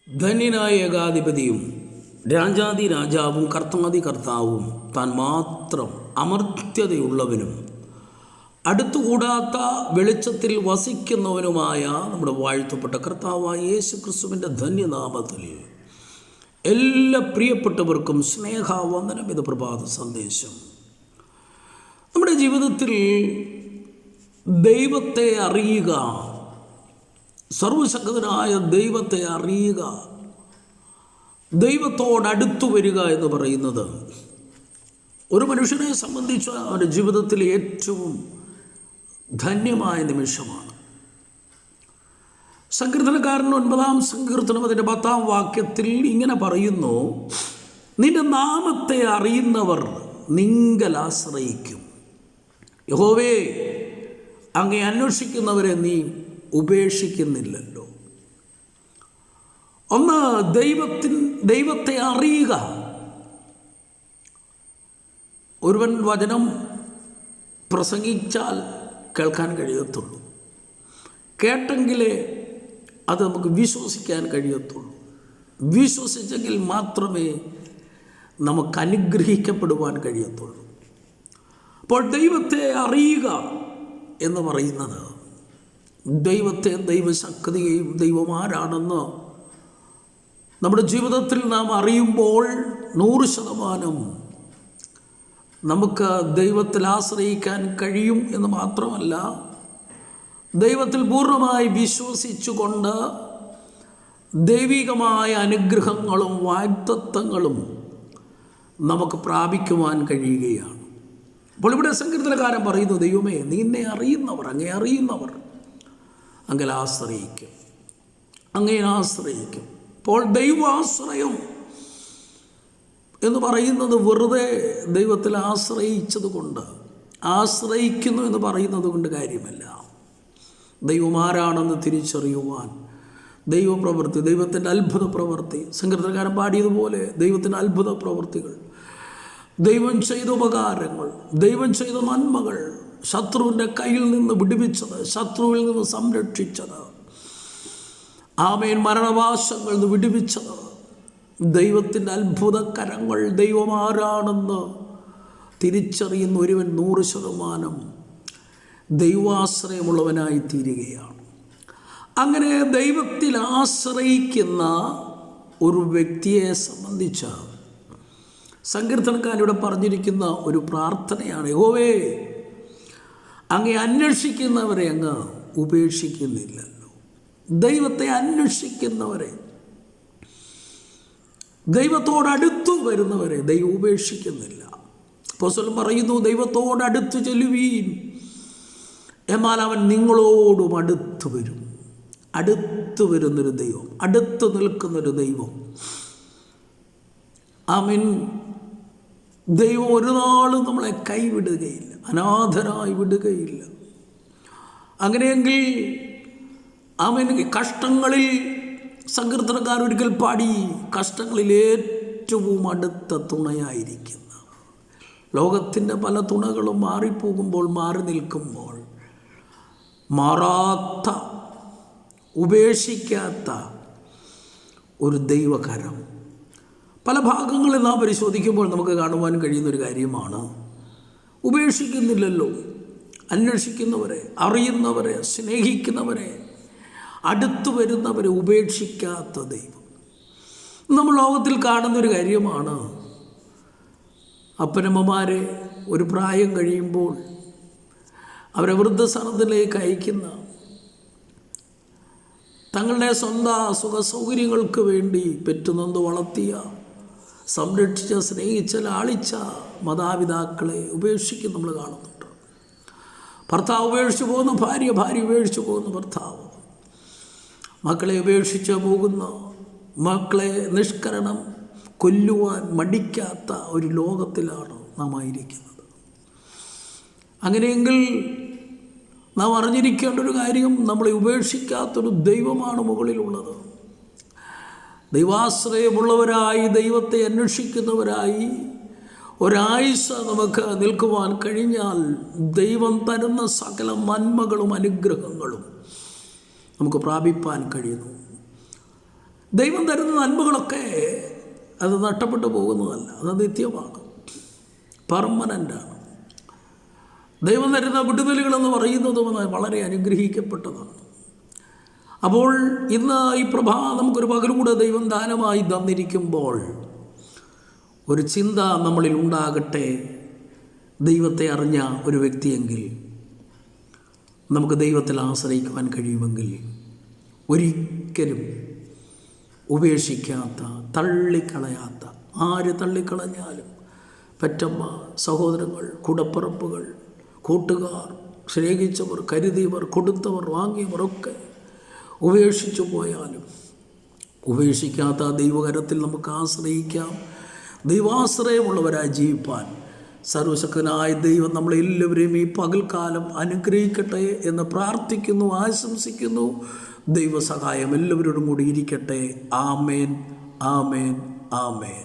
ധന്യനായ ഏകാധിപതിയും രാജാതി രാജാവും കർത്താതി കർത്താവും താൻ മാത്രം അമർത്യതയുള്ളവനും അടുത്തുകൂടാത്ത വെളിച്ചത്തിൽ വസിക്കുന്നവനുമായ നമ്മുടെ വാഴ്ത്തപ്പെട്ട കർത്താവായ യേശു ക്രിസ്തുവിൻ്റെ ധന്യനാമത്തിൽ എല്ലാ പ്രിയപ്പെട്ടവർക്കും സ്നേഹവന്ദനം. ഇത് പ്രഭാത സന്ദേശം. നമ്മുടെ ജീവിതത്തിൽ ദൈവത്തെ അറിയുക, സർവശക്തനായ ദൈവത്തെ അറിയുക, ദൈവത്തോടടുത്തു വരിക എന്ന് പറയുന്നത് ഒരു മനുഷ്യനെ സംബന്ധിച്ച് അവരുടെ ജീവിതത്തിൽ ഏറ്റവും ധന്യമായ നിമിഷമാണ്. സങ്കീർത്തനക്കാരൻ 9-ാം സങ്കീർത്തനം അതിൻ്റെ 10-ാം വാക്യത്തിൽ ഇങ്ങനെ പറയുന്നു: നിന്റെ നാമത്തെ അറിയുന്നവർ നിങ്കൽ ആശ്രയിക്കും. യഹോവേ, അങ്ങേ അന്വേഷിക്കുന്നവരെ നീ ഉപേക്ഷിക്കുന്നില്ലല്ലോ. ഒന്ന്, ദൈവത്തെ അറിയുക. ഒരുവൻ വചനം പ്രസംഗിച്ചാൽ കേൾക്കാൻ കഴിയത്തുള്ളൂ, കേട്ടെങ്കിലേ അത് നമുക്ക് വിശ്വസിക്കാൻ കഴിയത്തുള്ളൂ. വിശ്വസിച്ചെങ്കിൽ മാത്രമേ നമുക്ക് അനുഗ്രഹിക്കപ്പെടുവാൻ കഴിയത്തുള്ളൂ. അപ്പോൾ ദൈവത്തെ അറിയുക എന്ന് പറയുന്നത് ദൈവത്തെ, ദൈവശക്തിയെയും ദൈവം ആരാണെന്ന് നമ്മുടെ ജീവിതത്തിൽ നാം അറിയുമ്പോൾ 100% നമുക്ക് ദൈവത്തിൽ ആശ്രയിക്കാൻ കഴിയും എന്ന് മാത്രമല്ല, ദൈവത്തിൽ പൂർണ്ണമായി വിശ്വസിച്ചുകൊണ്ട് ദൈവികമായ അനുഗ്രഹങ്ങളും വാഗ്ദത്തങ്ങളും നമുക്ക് പ്രാപിക്കുവാൻ കഴിയുകയാണ്. അപ്പോൾ ഇവിടെ സങ്കീർത്തനക്കാരൻ പറയുന്നു: ദൈവമേ, നിന്നെ അറിയുന്നവർ, അങ്ങേ അറിയുന്നവർ അങ്ങേ ആശ്രയിക്കും, അങ്ങേ ആശ്രയിക്കും. അപ്പോൾ ദൈവാശ്രയം എന്ന് പറയുന്നത് വെറുതെ ദൈവത്തിൽ ആശ്രയിച്ചത് കൊണ്ട്, ആശ്രയിക്കുന്നു എന്ന് പറയുന്നത് കൊണ്ട് കാര്യമല്ല. ദൈവം ആരാണെന്ന് തിരിച്ചറിയുവാൻ ദൈവപ്രവൃത്തി, ദൈവത്തിൻ്റെ അത്ഭുത പ്രവൃത്തി, സങ്കീർത്തനക്കാരൻ പാടിയതുപോലെ ദൈവത്തിൻ്റെ അത്ഭുത പ്രവൃത്തികൾ, ദൈവം ചെയ്ത ഉപകാരങ്ങൾ, ദൈവം ചെയ്ത നന്മകൾ, ശത്രുവിൻ്റെ കയ്യിൽ നിന്ന് വിടുവിച്ചത്, ശത്രുവിൽ നിന്ന് സംരക്ഷിച്ചത്, ആമേൻ, മരണവാസങ്ങളിൽ നിന്ന് വിടുവിച്ചത്, ദൈവത്തിൻ്റെ അത്ഭുത കരങ്ങൾ, ദൈവം ആരാണെന്ന് തിരിച്ചറിയുന്ന ഒരുവൻ 100% ദൈവാശ്രയമുള്ളവനായി തീരുകയാണ്. അങ്ങനെ ദൈവത്തിൽ ആശ്രയിക്കുന്ന ഒരു വ്യക്തിയെ സംബന്ധിച്ച് സങ്കീർത്തനക്കാരിവിടെ പറഞ്ഞിരിക്കുന്ന ഒരു പ്രാർത്ഥനയാണ്: യഹോവേ, അങ്ങേ അന്വേഷിക്കുന്നവരെ അങ്ങ് ഉപേക്ഷിക്കുന്നില്ലല്ലോ. ദൈവത്തെ അന്വേഷിക്കുന്നവരെ, ദൈവത്തോടടുത്തു വരുന്നവരെ ദൈവം ഉപേക്ഷിക്കുന്നില്ല. അപ്പോസ്തലൻ പറയുന്നു: ദൈവത്തോടടുത്ത് ചെല്ലുവീൻ, എന്നാൽ അവൻ നിങ്ങളോടും അടുത്ത് വരും. അടുത്ത് വരുന്നൊരു ദൈവം, അടുത്ത് നിൽക്കുന്നൊരു ദൈവം. ആമേൻ. ദൈവം ഒരു നാളും നമ്മളെ കൈവിടുകയില്ല, അനാഥരായി വിടുകയില്ല. അങ്ങനെയെങ്കിൽ ആമേൻ, കഷ്ടങ്ങളിൽ സങ്കീർത്തനക്കാർ ഒരിക്കൽ പാടി, കഷ്ടങ്ങളിൽ ഏറ്റവും അടുത്ത തുണയായിരിക്കുന്ന, ലോകത്തിൻ്റെ പല തുണകളും മാറിപ്പോകുമ്പോൾ, മാറി നിൽക്കുമ്പോൾ, മാറാത്ത, ഉപേക്ഷിക്കാത്ത ഒരു ദൈവകരം പല ഭാഗങ്ങളിൽ നാം പരിശോധിക്കുമ്പോൾ നമുക്ക് കാണുവാൻ കഴിയുന്നൊരു കാര്യമാണ്. ഉപേക്ഷിക്കുന്നില്ലല്ലോ. അന്വേഷിക്കുന്നവരെ, അറിയുന്നവരെ, സ്നേഹിക്കുന്നവരെ, അടുത്തു വരുന്നവരെ ഉപേക്ഷിക്കാത്ത ദൈവം. നമ്മൾ ലോകത്തിൽ കാണുന്നൊരു കാര്യമാണ്. അപ്പനമ്മമാരെ ഒരു പ്രായം കഴിയുമ്പോൾ അവരെ വൃദ്ധസദനത്തിലേക്ക് അയക്കുന്ന, തങ്ങളുടെ സ്വന്തം സുഖ സൗകര്യങ്ങൾക്ക് വേണ്ടി പെറ്റുനൊന്ത് വളർത്തിയ, സംരക്ഷിച്ച, സ്നേഹിച്ച, ലാളിച്ച മാതാപിതാക്കളെ ഉപേക്ഷിക്കും നമ്മൾ കാണുന്നുണ്ട്. ഭർത്താവ് ഉപേക്ഷിച്ച് പോകുന്ന ഭാര്യ, ഭാര്യ ഉപേക്ഷിച്ച് പോകുന്ന ഭർത്താവ്, മക്കളെ ഉപേക്ഷിച്ച് പോകുന്ന, മക്കളെ നിഷ്കരണം കൊല്ലുവാൻ മടിക്കാത്ത ഒരു ലോകത്തിലാണ് നാം ആയിരിക്കുന്നത്. അങ്ങനെയെങ്കിൽ നാം അറിഞ്ഞിരിക്കേണ്ട ഒരു കാര്യം, നമ്മളെ ഉപേക്ഷിക്കാത്തൊരു ദൈവമാണ് മുകളിലുള്ളത്. ദൈവാശ്രയമുള്ളവരായി, ദൈവത്തെ അന്വേഷിക്കുന്നവരായി ഒരായുസ് നമുക്ക് നിൽക്കുവാൻ കഴിഞ്ഞാൽ ദൈവം തരുന്ന സകല നന്മകളും അനുഗ്രഹങ്ങളും നമുക്ക് പ്രാപിപ്പാൻ കഴിയുന്നു. ദൈവം തരുന്ന നന്മകളൊക്കെ അത് നഷ്ടപ്പെട്ടു പോകുന്നതല്ല, അത് നിത്യമാണ്, പെർമനൻ്റാണ്. ദൈവം തരുന്ന വിടുതലുകളെന്ന് പറയുന്നതും വളരെ അനുഗ്രഹിക്കപ്പെട്ടതാണ്. അപ്പോൾ ഇന്ന് ഈ നമുക്കൊരു പകലൂടെ ദൈവം ദാനമായി തന്നിരിക്കുമ്പോൾ ഒരു ചിന്ത നമ്മളിൽ ഉണ്ടാകട്ടെ. ദൈവത്തെ അറിഞ്ഞ ഒരു വ്യക്തിയെങ്കിൽ, നമുക്ക് ദൈവത്തിൽ ആശ്രയിക്കുവാൻ കഴിയുമെങ്കിൽ ഒരിക്കലും ഉപേക്ഷിക്കാത്ത, തള്ളിക്കളയാത്ത, ആര് തള്ളിക്കളഞ്ഞാലും പെറ്റമ്മ, സഹോദരങ്ങൾ, കൂടപ്പിറപ്പുകൾ, കൂട്ടുകാർ, സ്നേഹിച്ചവർ, കരുതിയവർ, കൊടുത്തവർ, വാങ്ങിയവർ ഒക്കെ ഉപേക്ഷിച്ചു പോയാലും ഉപേക്ഷിക്കാത്ത ദൈവകരത്തിൽ നമുക്ക് ആശ്രയിക്കാം. ദൈവാശ്രയമുള്ളവരായി ജീവിപ്പാൻ സർവശക്തനായ ദൈവം നമ്മളെല്ലാവരെയും ഈ പകൽക്കാലം അനുഗ്രഹിക്കട്ടെ എന്ന് പ്രാർത്ഥിക്കുന്നു, ആശംസിക്കുന്നു. ദൈവസഹായം എല്ലാവരോടും കൂടി ഇരിക്കട്ടെ. ആമേൻ, ആമേൻ, ആമേൻ.